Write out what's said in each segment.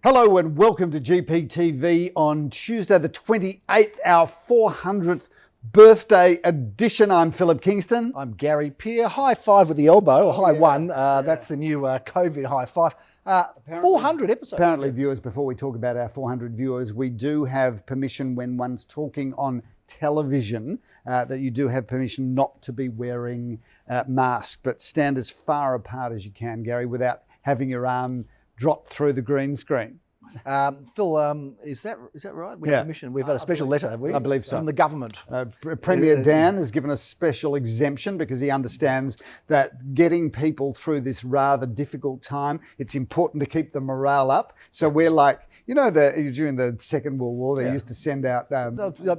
Hello and welcome to GPTV on Tuesday the 28th, our 400th birthday edition. I'm Philip Kingston. I'm Gary Peer. High five with the elbow, or high one. That's the new COVID high five. 400 episodes. Apparently, viewers, before we talk about our 400 viewers, we do have permission when one's talking on television that you do have permission not to be wearing masks, but stand as far apart as you can, Gary, without having your arm drop through the green screen. Phil, is that right? We have permission. We've had a special letter, have we? I believe so. From the government. Premier Dan has given a special exemption because he understands that getting people through this rather difficult time, it's important to keep the morale up. So we're like, during the Second World War, they used to send out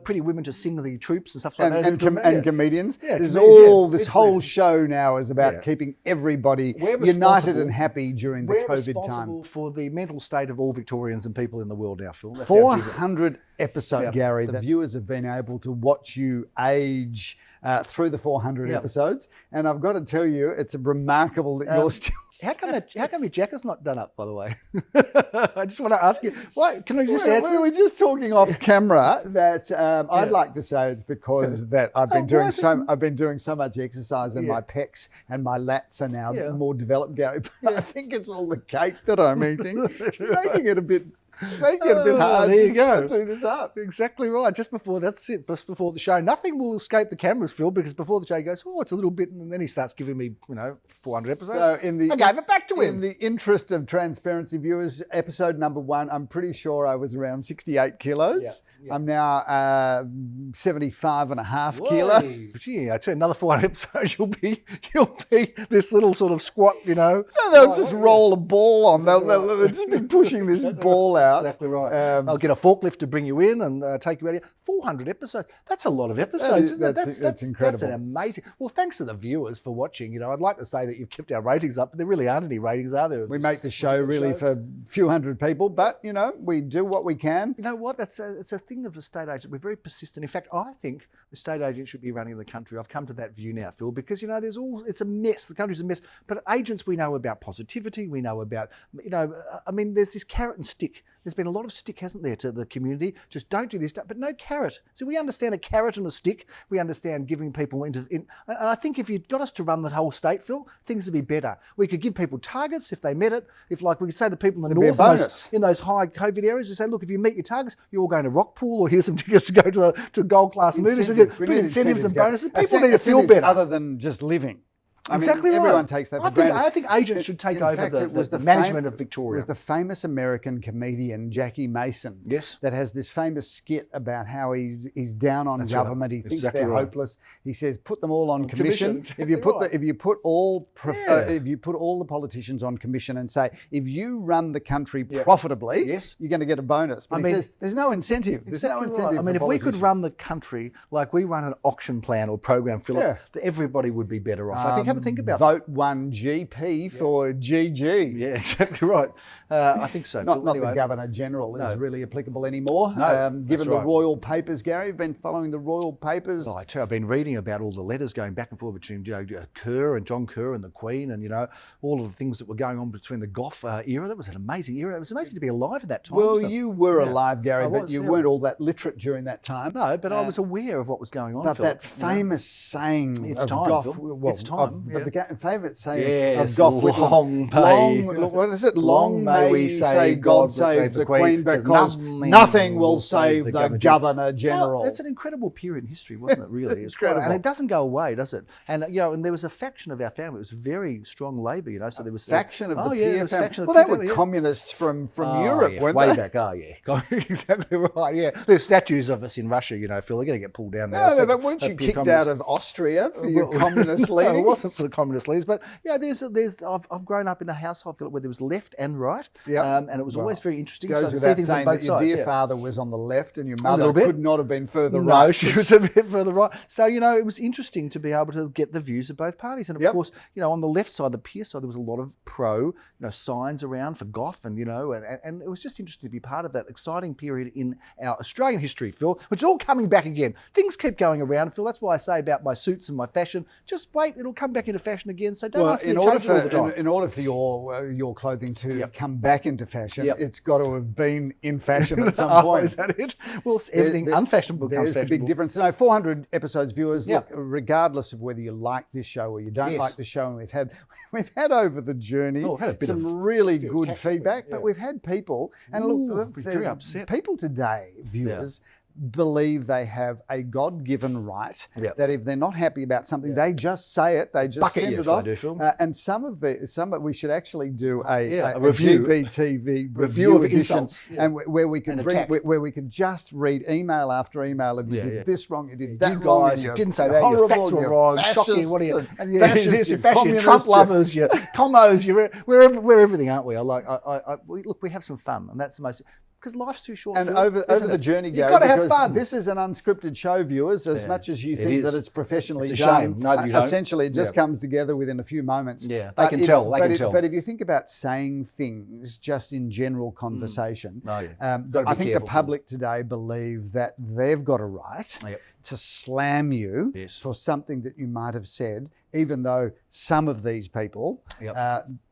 pretty women to sing the troops and stuff like that. And comedians. Yeah, this whole show now is about keeping everybody united and happy during the COVID time. We're responsible for the mental state of all Victorians and people in the world now, Phil. That's 400 episodes, Gary. The viewers have been able to watch you age through the 400 episodes. And I've got to tell you, it's remarkable that you're still... How come your jacket's not done up, by the way? I just want to ask you, why? Can I just answer? We were just talking off camera that I'd like to say it's because that I've been doing so much exercise and my pecs and my lats are now more developed, Gary. But I think it's all the cake that I'm eating. It's making it a bit hard to do this up. Exactly right. Just before the show. Nothing will escape the cameras, Phil, because before the show he goes, it's a little bit, and then he starts giving me, 400 episodes. So I gave it back to him. In the interest of transparency, viewers, episode number 1, I'm pretty sure I was around 68 kilos. Yeah. I'm now 75 and a half kilos. Gee, I tell you, another 400 episodes, you'll be this little sort of squat, No, they'll just roll a ball on. They'll just be pushing this ball out. Exactly right. I'll get a forklift to bring you in and take you out here. 400 episodes. That's a lot of episodes, isn't it? That's incredible. That's an amazing... Well, thanks to the viewers for watching. I'd like to say that you've kept our ratings up, but there really aren't any ratings, are there? We make the show really for a few hundred people, but, we do what we can. You know what? It's a thing of estate agents. We're very persistent. In fact, I think estate agents should be running the country. I've come to that view now, Phil, because, it's a mess. The country's a mess. But agents, we know about positivity. We know about, there's this carrot and stick. There's been a lot of stick, hasn't there, to the community? Just don't do this, but no carrot. So we understand a carrot and a stick. We understand giving people and I think if you got us to run the whole state, Phil, things would be better. We could give people targets if they met it. If, like, we could say the people in the north, in those high COVID areas, we say, look, if you meet your targets, you're all going to Rockpool, or here's some tickets to go to gold class movies. We need incentives and bonuses. People need to feel better. Other than just living. Exactly right. Everyone takes that for granted. I think agents should take over the management of Victoria. It was the famous American comedian Jackie Mason that has this famous skit about how he's down on government. He thinks they're hopeless. He says, put them all on commission. If you put all the politicians on commission and say, if you run the country profitably, you're going to get a bonus. But he says there's no incentive. There's no incentive. If we could run the country like we run an auction plan or program, Philip, everybody would be better off. I think. Have a think about vote 1 GP for GG. Yeah, exactly right. I think so. Not the Governor General is really applicable anymore. Given the royal papers, Gary, you've been following the royal papers. I tell you, I've been reading about all the letters going back and forth between Kerr and John Kerr and the Queen, and all of the things that were going on between the Gough era. That was an amazing era. It was amazing to be alive at that time. Well, you were alive, Gary, but you weren't all that literate during that time. No, but I was aware of what was going on. But Philip, that famous saying of Gough, it's time. But the favourite saying of Gough, long may we say God save the Queen, because nothing will save the Governor General. That's an incredible period in history, wasn't it, really? It's incredible. And it doesn't go away, does it? And, and there was a faction of our family. It was very strong Labour, so there was... Faction of the Peer family. Well, they were communists from Europe, weren't they? Way back, exactly right, There's statues of us in Russia, Phil. They're going to get pulled down now. No, but weren't you kicked out of Austria for your communist leaders? No, it wasn't for the communist leaders, but I've grown up in a household where there was left and right, and it was always very interesting. Goes without saying that your dear father was on the left and your mother could not have been further right. No, she was a bit further right. So, it was interesting to be able to get the views of both parties. And of course, on the left side, the Peer side, there was a lot of pro, signs around for Gough and it was just interesting to be part of that exciting period in our Australian history, Phil, which is all coming back again. Things keep going around, Phil. That's why I say about my suits and my fashion, just wait, it'll come back back into fashion again. So don't ask me to change it all the time. In order for your clothing to come back into fashion, it's got to have been in fashion at some point. Is that it? Well, everything unfashionable becomes fashionable. There's the big difference. No, 400 episodes, viewers. Look, regardless of whether you like this show or you don't like the show, and we've had over the journey some really good feedback, but we've had people, and look, very upset. People today, viewers, believe they have a God-given right that if they're not happy about something, they just say it, they just send it off. And some we should actually do a review, GPTV review of edition, insults, and where we can where we can just read email after email of you did this wrong, you did that wrong, guys, you didn't say that, your facts were wrong, shocking, what are you, fascists, your Trump lovers, your commos, we're everything, aren't we? Look, we have some fun, and that's the most. Because life's too short. And over the journey, Gary, you've got to have fun. This is an unscripted show, viewers. As much as you think that it's professionally it's a done, shame. No, you don't. Essentially it just comes together within a few moments. Yeah, they can tell. But if you think about saying things just in general conversation, I think the public today believe that they've got a right to slam you for something that you might have said, even though some of these people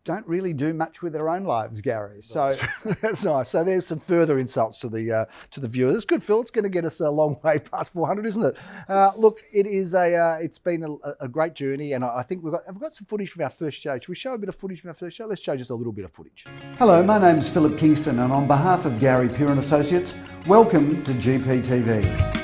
don't really do much with their own lives, Gary. So that's nice. So there's some further insults to the viewers. It's good, Phil. It's going to get us a long way past 400, isn't it? Look, it is it's been a great journey, and I think we've got some footage from our first show. Should we show a bit of footage from our first show? Let's show just a little bit of footage. Hello, my name's Philip Kingston, and on behalf of Gary Peer and Associates, welcome to GPTV.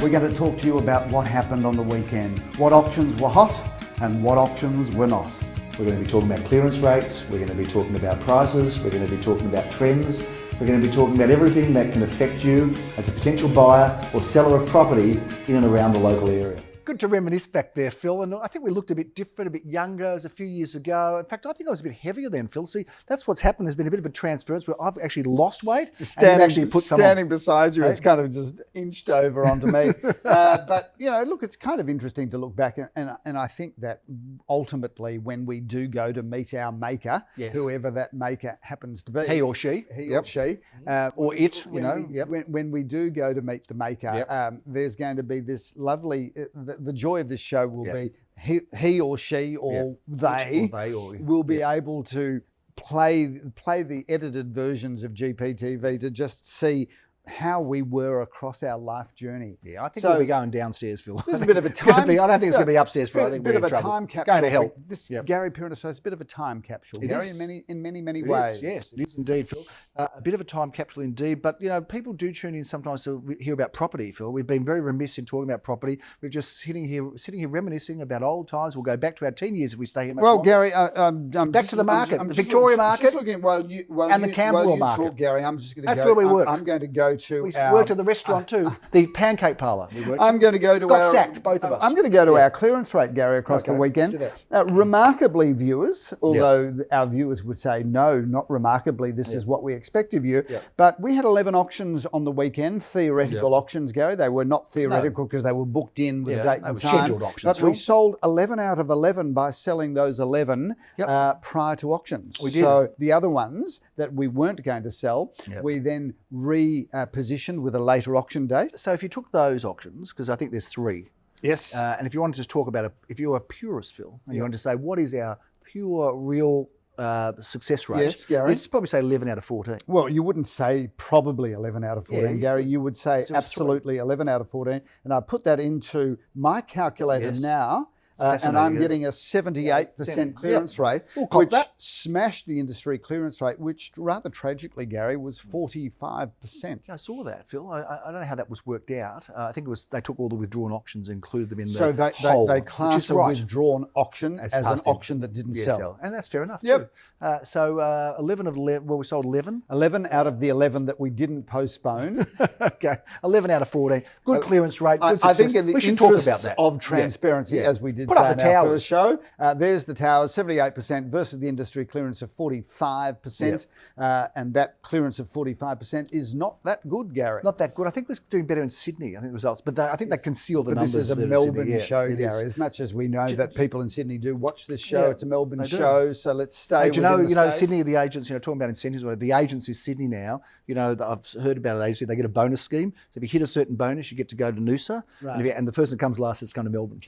We're going to talk to you about what happened on the weekend, what auctions were hot and what auctions were not. We're going to be talking about clearance rates, we're going to be talking about prices, we're going to be talking about trends, we're going to be talking about everything that can affect you as a potential buyer or seller of property in and around the local area. Good to reminisce back there, Phil, and I think we looked a bit different, a bit younger as a few years ago. In fact, I think I was a bit heavier then, Phil. See, that's what's happened. There's been a bit of a transference where I've actually lost weight. Standing beside you, it's kind of just inched over onto me. But, look, it's kind of interesting to look back, and I think that ultimately when we do go to meet our maker, whoever that maker happens to be. He or she. Or she. Or it, When we do go to meet the maker, there's going to be this lovely... The joy of this show will be he or she or they will be able to play the edited versions of GPTV to just see how we were across our life journey. Yeah, I think we'll be going downstairs, Phil. This is a bit of a time... I don't think it's going to be upstairs, Phil. I think a bit of a time capsule. Going to help. Gary Peer and Associates, a bit of a time capsule, Gary, in many ways. Yes, it is indeed, Phil. A bit of a time capsule indeed. But, people do tune in sometimes to hear about property, Phil. We've been very remiss in talking about property. We're just sitting here reminiscing about old times. We'll go back to our teen years if we stay here much longer. Gary, back to the market, the Victoria market, just looking, and the Camberwell market. Talk, Gary, I'm just going to go. That's where we work. I'm going to go to we worked at the restaurant too, the pancake parlour. I'm going to go to got sacked, both of us. I'm going to go to our clearance rate, Gary, across the weekend. Remarkably, viewers, although our viewers would say, no, not remarkably, this is what we expect of you. But we had 11 auctions on the weekend, theoretical auctions, Gary. They were not theoretical because they were booked in with a date and time. Scheduled auctions. But we sold 11 out of 11 by selling those 11 prior to auctions. We did. So the other ones that we weren't going to sell, we then repositioned with a later auction date. So if you took those auctions, because I think there's 3. Yes. And if you wanted to talk about if you're a purist, Phil, and you want to say what is our pure, real success rate, yes, Gary. You'd probably say 11 out of 14. Well, you wouldn't say probably 11 out of 14, Gary. You would say absolutely 11 out of 14. And I put that into my calculator now. And I'm getting a 78% clearance rate, which smashed the industry clearance rate, which rather tragically, Gary, was 45%. I saw that, Phil. I don't know how that was worked out. I think it was they took all the withdrawn auctions and included them in the whole. So they classed a withdrawn auction as an auction that didn't sell. And that's fair enough, too. So 11 of 11, we sold 11. 11 out of the 11 that we didn't postpone. Okay, 11 out of 14. Good clearance rate, good success. I think in the interests of transparency, as we did put up the towers. First show. There's the towers, 78% versus the industry clearance of 45%. And that clearance of 45% is not that good, Gary. Not that good. I think we're doing better in Sydney, I think the results. But I think they conceal the numbers. This is a Melbourne show, Gary. As much as we know that people in Sydney do watch this show, it's a Melbourne show, so let's stay within the States. Sydney, the agents, talking about incentives, the agents in Sydney now, I've heard about an agency, they get a bonus scheme. So if you hit a certain bonus, you get to go to Noosa. Right. And the person that comes last is going to Melbourne.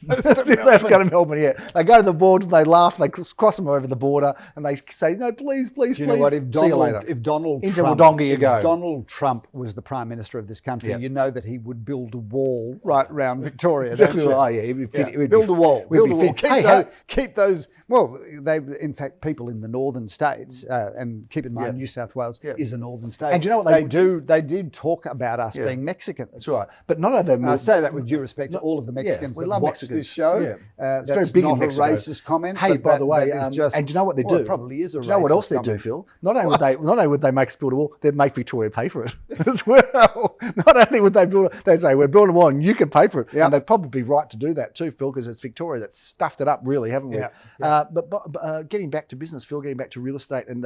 go to Melbourne, yeah. They go to the border, they laugh, they cross them over the border, and they say, no, please, please, Do you please. know what? See you later. If Donald Into Trump, Wodonga you go. Donald Trump was the Prime Minister of this country, Yeah. you know that he would build a wall right around Victoria. Exactly don't you? right. Yeah, it would fit. Yeah. It would Build a wall. We'd Build be a wall. fit. Keep those. Well, they in fact people in the northern states, and keep in mind New South Wales is a northern state. And do you know what they do? They did talk about us being Mexicans. That's right. But not only that. I say that with due respect to all of the Mexicans we that love watch Mexicans. this show. Yeah. It's very that's big in not a Mexico. racist comment. Hey, but by the way, that is just, and do you know what they do? It probably is a do you know what else they do, comment. Phil? Not only would they make us build a wall, they'd make Victoria pay for it as well. Not only would they build it, they'd say, we're building a wall and you can pay for it. Yeah. And they'd probably be right to do that too, Phil, because it's Victoria that's stuffed it up really, haven't we? Yeah. But getting back to business, Phil, getting back to real estate. And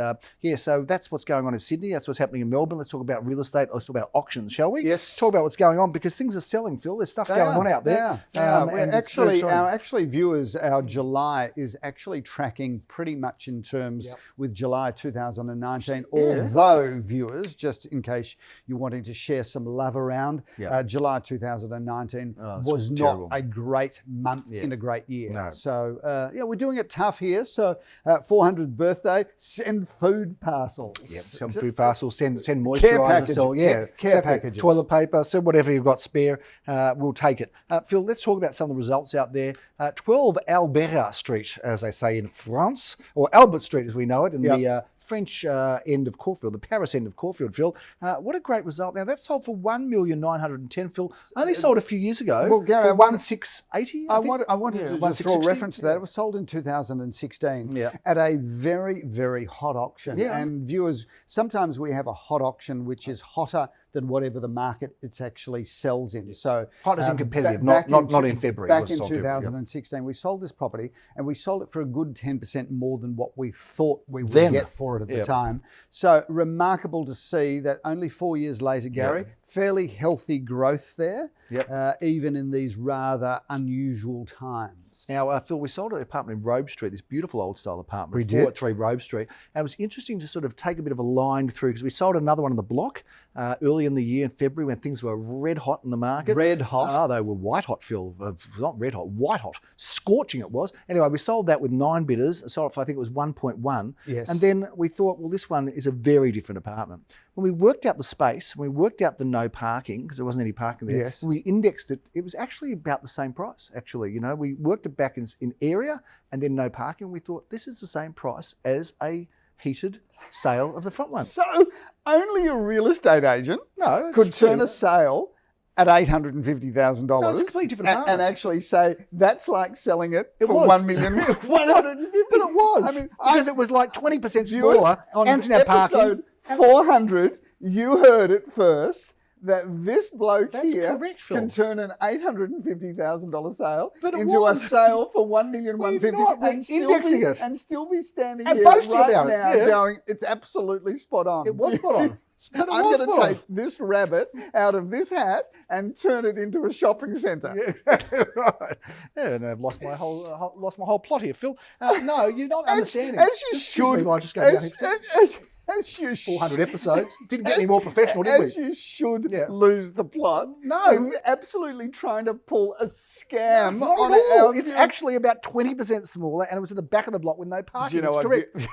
so that's what's going on in Sydney. That's what's happening in Melbourne. Let's talk about real estate. Let's talk about auctions, shall we? Yes. Talk about what's going on because things are selling, Phil. There's stuff going on out there. And actually, viewers, our July is actually tracking pretty much in terms with July 2019. Although, viewers, just in case you're wanting to share some love around, July 2019 was not a great month in a great year. No. So, we're doing it tough here. So, 400th birthday, send food parcels. Yep, send food parcels, send Care moisturiser. packages. Care packages. Toilet paper, send whatever you've got spare. We'll take it. Phil, let's talk about some of the results out there. 12 Albert Street, as they say in France, or Albert Street as we know it in the French end of Caulfield, the Paris end of Caulfield, Phil. What a great result. Now, that sold for $1,910,000, Phil. Only sold a few years ago. Well, Gary, for 1,680. I wanted to just draw 1,660. reference to that. It was sold in 2016 at a very, very hot auction. Yeah. And viewers, sometimes we have a hot auction which is hotter than whatever the market it actually sells in. So hot as in competitive, not in February. Back in 2016, we sold this property and we sold it for a good 10% more than what we thought we would get for it at the time. So remarkable to see that only 4 years later, Gary, fairly healthy growth there, even in these rather unusual times. Now, Phil, we sold an apartment in Robe Street, this beautiful old style apartment. We did. 483 Robe Street. And it was interesting to sort of take a bit of a line through because we sold another one on the block early in the year in February when things were red hot in the market. Red hot? They were white hot, Phil. Not red hot, white hot. Scorching it was. Anyway, we sold that with 9 bidders. Sold it for, I think it was 1.1. Yes. And then we thought, well, this one is a very different apartment. When we worked out the space, when we worked out the no parking, because there wasn't any parking there, when we indexed it, it was actually about the same price, actually. You know, we worked it back in area and then no parking. We thought this is the same price as a heated sale of the front one. So only a real estate agent could turn a sale at $850,000 No, it's a completely different apartment. and actually say that's like selling it for was. $1,150,000. But it was. I mean, because it was like 20% smaller on and didn't have parking. episode 400, you heard it first that this bloke here correct, Phil. can turn an $850,000 sale But it into was. a sale for $1,150,000 We're indexing it. and still be standing And here boasting right about it, now going, it's absolutely spot on. It was spot on. But it I'm was going spot to on. take this rabbit out of this hat and turn it into a shopping centre. Right. Yeah, and I've lost my whole plot here, Phil. No, you're not understanding. As you Excuse me, should. I'll just go down here. As you 400 episodes. Didn't get any more professional, did we? As you should lose the plot. No. You're absolutely trying to pull a scam Not on at all. our It's actually about 20% smaller, and it was at the back of the block with no parking. Do you know It's what? correct.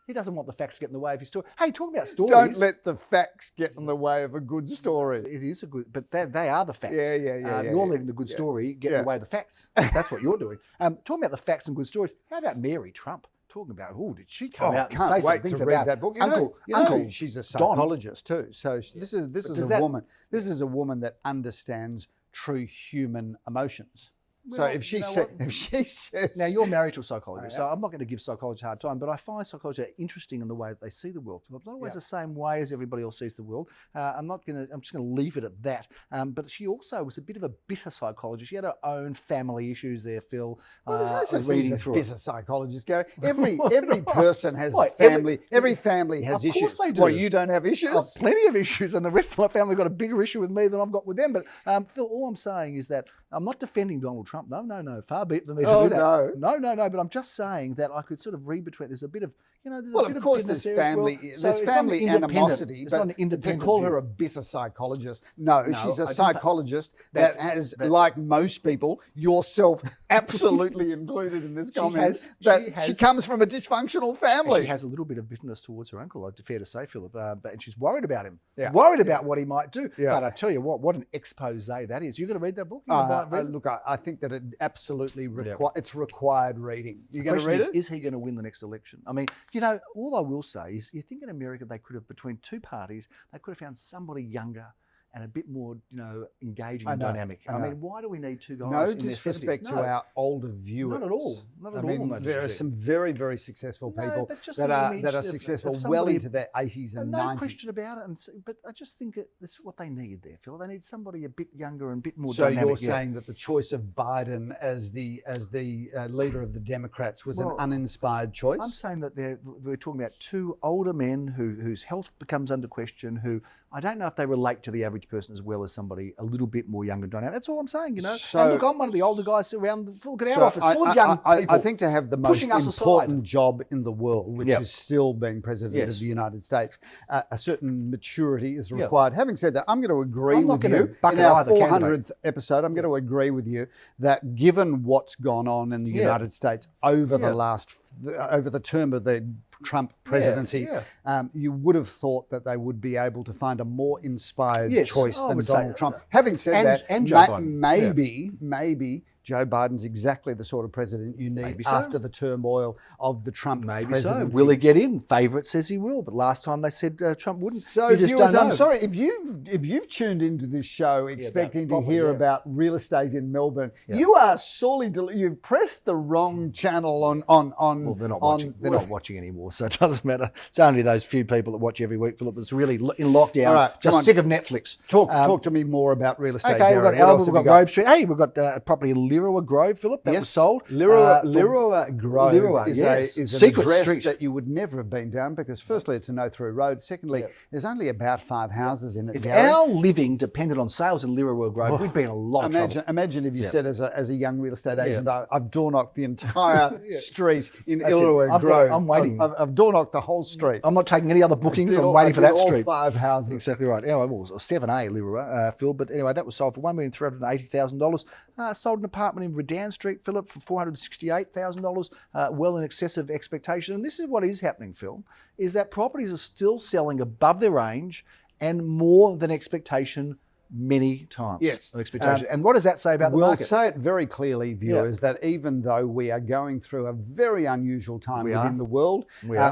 He doesn't want the facts to get in the way of his story. Hey, talking about stories. Don't let the facts get in the way of a good story. It is a good, but they are the facts. Yeah. You're letting the good story get in the way of the facts. That's what you're doing. Talking about the facts and good stories. How about Mary Trump? Talking about, did she come out and say can't some wait things to read about that book. Uncle, she's a Don. psychologist too. So this is a woman. This is a woman that understands true human emotions. So Well, if she you says Now, you're married to a psychologist, so I'm not going to give psychologists a hard time, but I find psychologists interesting in the way that they see the world. It's not always the same way as everybody else sees the world. I'm just going to leave it at that. But she also was a bit of a bitter psychologist. She had her own family issues there, Phil. Well, there's no such thing reading as a through bitter it. psychologist, Gary. Every person has What, family. Every family has Of issues. course they do. Well, you don't have issues. I've plenty of issues, and the rest of my family got a bigger issue with me than I've got with them. But Phil, all I'm saying is that I'm not defending Donald Trump. No. Far be it for me to do that. No. No. But I'm just saying that I could sort of read between. There's a bit of, there's Well, a bit of course, business there's there as well. family, So there's it's not family an independent- animosity, it's not an but to independent call view. her a bitter psychologist, no, she's I a didn't say- psychologist that has, like most people, yourself absolutely included in this comment, she comes from a dysfunctional family. She has a little bit of bitterness towards her uncle, fair to say, Philip, and she's worried about him, Yeah. worried about what he might do. Yeah. But I tell you what an expose that is. You're going to read that book? Look, I think that it absolutely it's required reading. You're going to read it? Is he going to win the next election? I mean, all I will say is you think in America they could have, between two parties, they could have found somebody younger and a bit more, engaging and dynamic. I mean, why do we need two guys no in their disrespect 70s? to our older viewers. Not at all. Not at all. No there are some very, very successful people but just that the image are of successful somebody- well into their 80s and 90s. No question about it. But I just think that's what they need there, Phil. They need somebody a bit younger and a bit more So dynamic. you're saying that the choice of Biden as the leader of the Democrats was an uninspired choice? I'm saying that we're talking about two older men whose health becomes under question, who I don't know if they relate to the average person as well as somebody a little bit more younger and dynamic. That's all I'm saying, So, and look, I'm one of the older guys around. Look at our office, full of young people. I think to have the most pushing us important aside. job in the world, which is still being president of the United States, a certain maturity is required. Having said that, I'm going to agree with you. In our 400th episode, I'm going to agree with you that given what's gone on in the United States over the term of the Trump presidency, you would have thought that they would be able to find a more inspired choice than Donald Trump. Having said that, maybe Joe Biden's exactly the sort of president you need after the turmoil of the Trump presidency. Will he get in? Favourite says he will, but last time they said Trump wouldn't. So viewers, I'm sorry, if you've tuned into this show expecting to hear about real estate in Melbourne, you are sorely you've pressed the wrong channel on. Well, they're not watching. They're not watching anymore, so it doesn't matter. It's only those few people that watch every week, Philip. That's really in lockdown. All right, just sick of Netflix. Talk to me more about real estate. Okay, we've got Elsternwick, we've got Robe Street. Hey, we've got a property in Lirawa Grove, Philip, that was sold. Lirawa Grove is a secret address street that you would never have been down because firstly, it's a no-through road. Secondly, there's only about 5 houses in it. If our living depended on sales in Lirawa Grove, we'd be in a lot of trouble. Imagine if you said as a young real estate agent, I've door-knocked the entire street in Lirawa Grove. I'm waiting. I've door-knocked the whole street. I'm not taking any other bookings. I'm waiting for that street. All 5 houses. Exactly right. Anyway, well, it was 7A Lirawa, Phil. But anyway, that was sold for $1,380,000. Sold an apartment in Redan Street, Philip, for $468,000, well in excess of expectation. And this is what is happening, Phil, is that properties are still selling above their range and more than expectation many times. Yes. Expectation. And what does that say about the market? We'll say it very clearly, viewers, that even though we are going through a very unusual time within the world,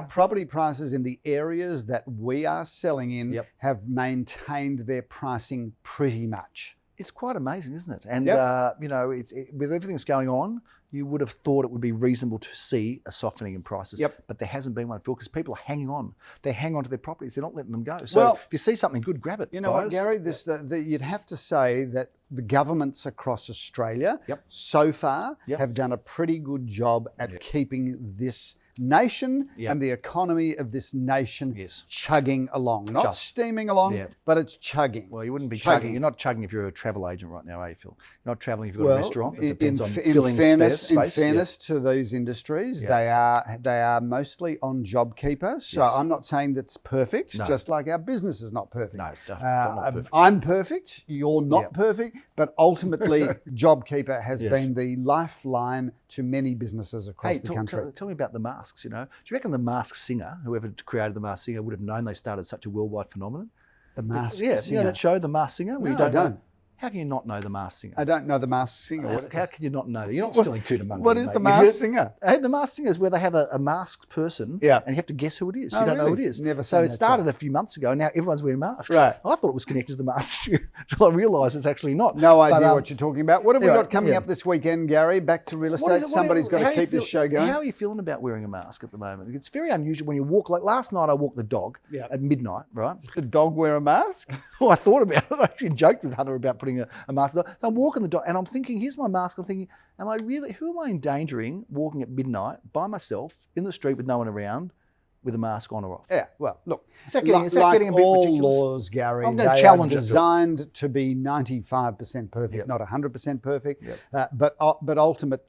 property prices in the areas that we are selling in have maintained their pricing pretty much. It's quite amazing, isn't it? And, with everything that's going on, you would have thought it would be reasonable to see a softening in prices. But there hasn't been one, Phil, because people are hanging on. They hang on to their properties. They're not letting them go. So if you see something good, grab it. You know what, Gary? You'd have to say that the governments across Australia so far have done a pretty good job at keeping this nation and the economy of this nation chugging along. Not steaming along, but it's chugging. Well, you wouldn't be chugging. You're not chugging if you're a travel agent right now, Phil? You're not travelling if you've got a restaurant. It depends on filling space. In fairness to those industries, they are mostly on JobKeeper. So I'm not saying that's perfect, just like our business is not perfect. No, definitely not perfect. I'm perfect. You're not perfect. But ultimately, JobKeeper has been the lifeline to many businesses across the country. Tell me about the masks. Do you reckon the Masked Singer, whoever created the Masked Singer, would have known they started such a worldwide phenomenon? The Masked Singer. You know that show, The Masked Singer? No, I don't. How can you not know the Masked Singer? I don't know the Masked Singer. How can you not know that? You're not stealing Cootamundra. What is the Masked Singer? The Masked Singer is where they have a masked person, and you have to guess who it is. You don't know who it is. Never so it started a few months ago. Now everyone's wearing masks. Right. I thought it was connected to the Masked Singer. I realised it's actually not. No idea what you're talking about. What have we got coming up this weekend, Gary? Back to real estate. Somebody's got to keep this show going. How are you feeling about wearing a mask at the moment? It's very unusual when you walk. Like last night, I walked the dog at midnight. Right? Does the dog wear a mask? Well, I thought about it. I actually joked with Hunter about putting a mask on. I'm walking the dog and I'm thinking, here's my mask. I'm thinking, who am I endangering walking at midnight by myself in the street with no one around with a mask on or off. Yeah, well, look, Is that getting a bit all ridiculous? laws, Gary, I'm going to they challenge are it. designed to be 95% perfect, not 100% perfect. But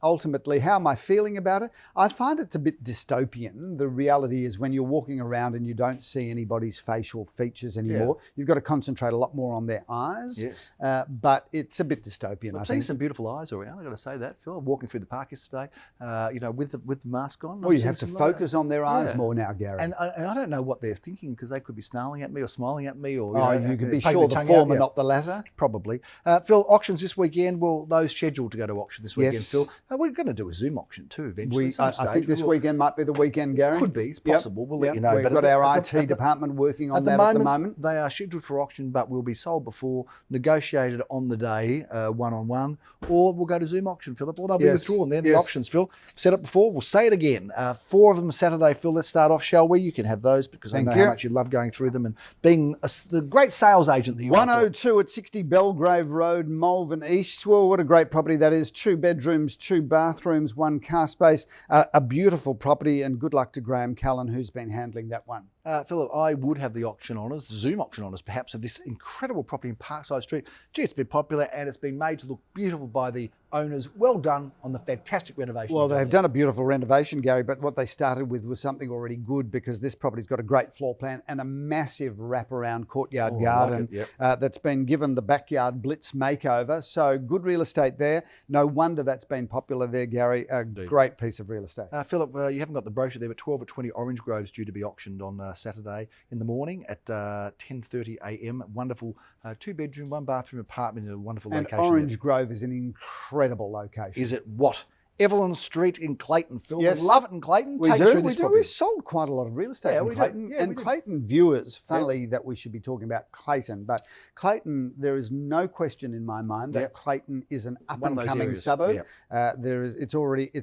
ultimately, how am I feeling about it? I find it's a bit dystopian. The reality is when you're walking around and you don't see anybody's facial features anymore, you've got to concentrate a lot more on their eyes. Yes. But it's a bit dystopian, I I've think. seen some beautiful eyes around, I've got to say that, Phil. Walking through the park yesterday, with the mask on. Well, you have to focus on their eyes more now, Gary. And I don't know what they're thinking, because they could be snarling at me or smiling at me, or you could be sure the former, not the latter. Probably. Phil, auctions this weekend. Well, those scheduled to go to auction this weekend, Phil. We're going to do a Zoom auction too eventually. I think this weekend might be the weekend, Gary. Could be. It's possible. We'll let you know. We've got our IT department working on that at the moment. They are scheduled for auction, but will be sold before, negotiated on the day, one-on-one, or we'll go to Zoom auction, Philip, or they'll be withdrawn. They're the options, Phil. Said it before, we'll say it again. 4 of them Saturday, Phil. Let's start off, shall we? You can have those, because I know how much you love going through them and being the great sales agent that you are. 102 at 60 Belgrave Road, Malvern East. Well, what a great property that is. 2 bedrooms, 2 bathrooms, 1 car space. A beautiful property, and good luck to Graham Callan, who's been handling that one. Philip, I would have the auction honours, Zoom auction honours perhaps, of this incredible property in Parkside Street. Gee, it's been popular and it's been made to look beautiful by the owners. Well done on the fantastic renovation. Well, they've done a beautiful renovation, Gary, but what they started with was something already good, because this property's got a great floor plan and a massive wraparound courtyard garden that's been given the backyard blitz makeover. So good real estate there. No wonder that's been popular there, Gary. A great piece of real estate. Philip, you haven't got the brochure there, but 12 or 20 Orange Groves due to be auctioned on Saturday in the morning at 10:30 a.m. Wonderful 2-bedroom, 1-bathroom apartment in a wonderful location. Orange Grove is an incredible location. Is it what? Evelyn Street in Clayton, Phil. Yes. We love it in Clayton. We do. We've sold quite a lot of real estate in Clayton. And Clayton viewers, funnily that we should be talking about Clayton, but Clayton, there is no question in my mind that Clayton is an up-and-coming suburb. It's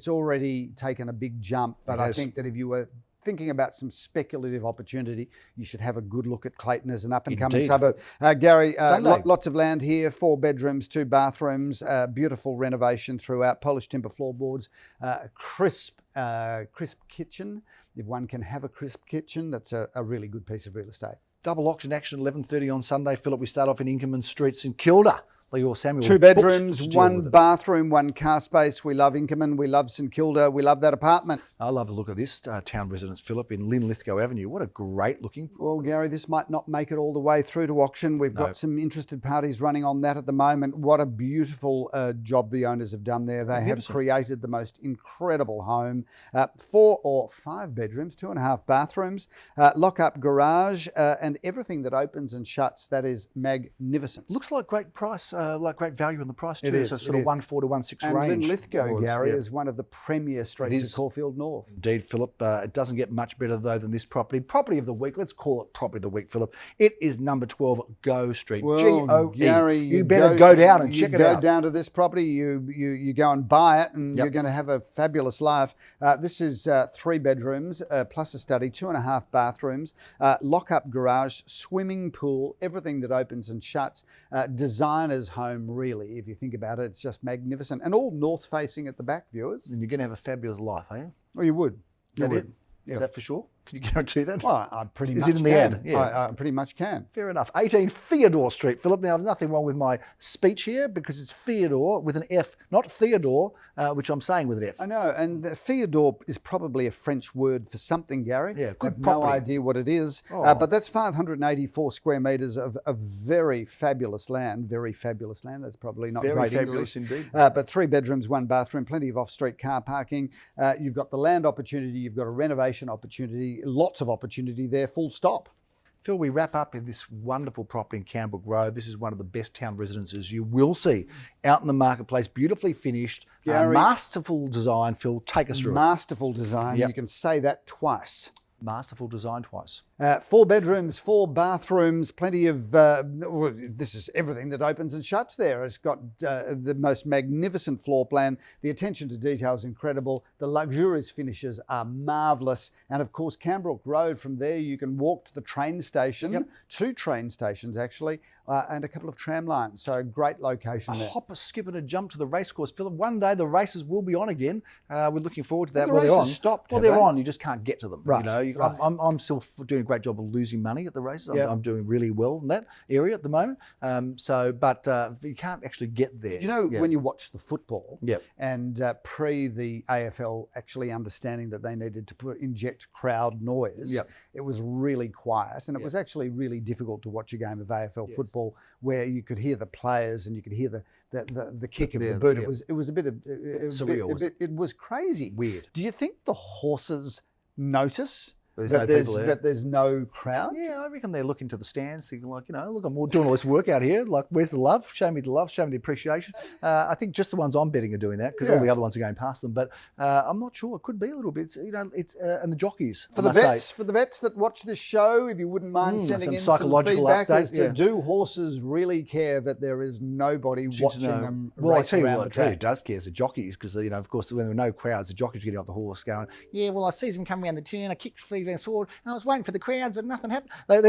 already taken a big jump, but I think that if you were thinking about some speculative opportunity, you should have a good look at Clayton as an up-and-coming suburb. Gary, lots of land here, 4 bedrooms, 2 bathrooms, beautiful renovation throughout, polished timber floorboards, crisp kitchen. If one can have a crisp kitchen, that's a really good piece of real estate. Double auction action, 11:30 on Sunday. Philip, we start off in Inkerman Streets in Kilda. Or Samuel. 2 bedrooms, 1 bathroom, 1 car space. We love Inkerman. We love St Kilda. We love that apartment. I love the look of this town residence, Philip, in Linlithgow Avenue. What a great looking. Well, Gary, this might not make it all the way through to auction. We've got some interested parties running on that at the moment. What a beautiful job the owners have done there. They have created the most incredible home. 4 or 5 bedrooms, 2.5 bathrooms, lock-up garage, and everything that opens and shuts. That is magnificent. Looks like great price. Like great value on the price too. It is. So sort of 1.4 to 1.6 range. And Linlithgow, Gary, is one of the premier streets of Caulfield North. Indeed, Philip. It doesn't get much better though than this property. Property of the week. Let's call it property of the week, Philip. It is number 12 Go Street. Well, G-O-E. Gary, you better go down and check it out. You go down to this property. You go and buy it, and you're going to have a fabulous life. This is 3 bedrooms plus a study, 2.5 bathrooms, lock-up garage, swimming pool, everything that opens and shuts. Designer's home, really, if you think about it. It's just magnificent. And all north facing at the back, viewers. And you're going to have a fabulous life, are you? Well, you would. Is that it? Is that for sure? Can you guarantee that? Well, I pretty much can. Is it in the ad? Yeah. I pretty much can. Fair enough. 18 Feodore Street. Philip, now there's nothing wrong with my speech here, because it's Feodore with an F, not Theodore, which I'm saying with an F. I know, and Feodore is probably a French word for something, Gary. Yeah, good. I have no idea what it is, but that's 584 square metres of very fabulous land. Very fabulous land. That's probably not very great fabulous English. Indeed. But 3 bedrooms, 1 bathroom, plenty of off-street car parking. You've got the land opportunity. You've got a renovation opportunity. Lots of opportunity there, full stop. Phil, we wrap up in this wonderful property in Campbell Grove. This is one of the best town residences you will see out in the marketplace. Beautifully finished, masterful design. Phil, take us through Masterful design. You can say that twice. Masterful design twice. 4 bedrooms, 4 bathrooms, plenty of, this is everything that opens and shuts there. It's got the most magnificent floor plan. The attention to detail is incredible. The luxurious finishes are marvellous. And of course, Cambrook Road, from there you can walk to the train station, 2 train stations actually, and a couple of tram lines. So great location there. Hop, a skip and a jump to the racecourse, Philip. One day the races will be on again. We're looking forward to that. Well, they're on. Stopped. Well, they're on. You just can't get to them. Right. Right. I'm still doing a great job of losing money at the races. I'm doing really well in that area at the moment. But you can't actually get there. When you watch the football, Yep. and pre the AFL actually understanding that they needed to inject crowd noise, Yep. it was really quiet, and it was actually really difficult to watch a game of AFL football where you could hear the players and you could hear the kick of the boot. Yep. It was a bit of surreal. It was crazy. Weird. Do you think the horses notice There's that there's no crowd? Yeah, I reckon they're looking to the stands, thinking like, look, I'm doing all this work out here. Like, where's the love? Show me the love. Show me the appreciation. I think just the ones I'm betting are doing that because all the other ones are going past them. But I'm not sure. It could be a little bit. It's and the jockeys for the vets that watch this show. If you wouldn't mind sending in psychological some feedback updates, do horses really care that there is nobody watching them? Well, I race tell you around what, who does care is the jockeys because of course when there were no crowds, the jockeys were getting off the horse going, yeah, well, I see them coming around the turn. I kicked the fleet forward. And I was waiting for the crowds and nothing happened. They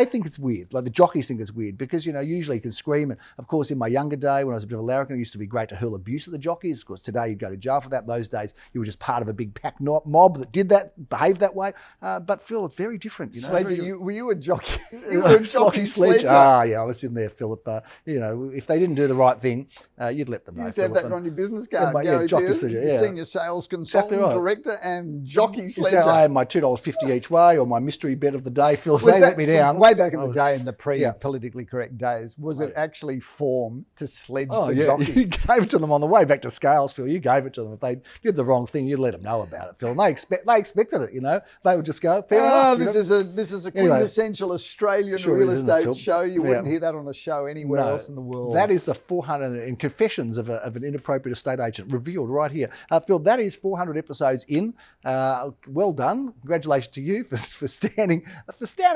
think it's weird. Like the jockeys think it's weird because usually you can scream. And of course, in my younger day when I was a bit of a larrikin, it used to be great to hurl abuse at the jockeys. Of course, today you'd go to jail for that. Those days you were just part of a big pack mob that did that, behaved that way. But Phil, it's very different. Sledger, were you a jockey? You were a jockey Sledger. Yeah, I was in there, Philip. If they didn't do the right thing, you'd let them know. You used to have that on your business card. Gary Pearce, Senior Sales Consultant, Director, and Jockey Sledger. I had my $2.50 each way, or my mystery bet of the day. Phil, they let me down. Way back in the day, in the pre-politically correct days, was it actually form to sledge the jockeys? You gave it to them on the way back to Scales, Phil. You gave it to them. If they did the wrong thing, you'd let them know about it, Phil. And they expected it. They would just go, fair enough. This is a quintessential Australian real estate show. You wouldn't hear that on a show anywhere else in the world. That is the 400 in confessions of an inappropriate estate agent revealed right here. Phil, that is 400 episodes in. Well done. Congratulations to you for standing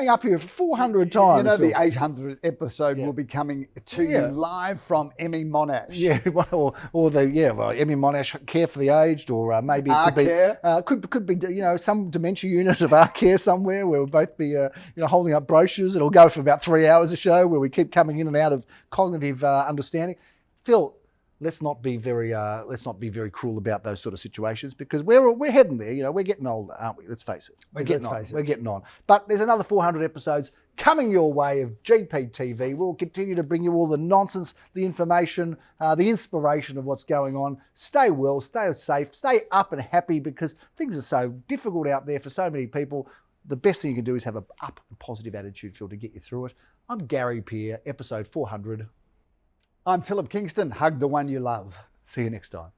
up here for 400 times. The 800th episode will be coming to you live from Emmy Monash. Yeah, or Emmy Monash Care for the Aged, or maybe it could be some dementia unit of our care somewhere where we'll both be holding up brochures. It'll go for about 3 hours a show where we keep coming in and out of cognitive understanding. Phil, let's not be very cruel about those sort of situations because we're heading there. We're getting older, aren't we? Let's face it. We're getting on. But there's another 400 episodes coming your way of GPTV. We'll continue to bring you all the nonsense, the information, the inspiration of what's going on. Stay well, stay safe, stay up and happy because things are so difficult out there for so many people. The best thing you can do is have an up and positive attitude, Phil, to get you through it. I'm Gary Peer, episode 400. I'm Philip Kingston. Hug the one you love. See you next time.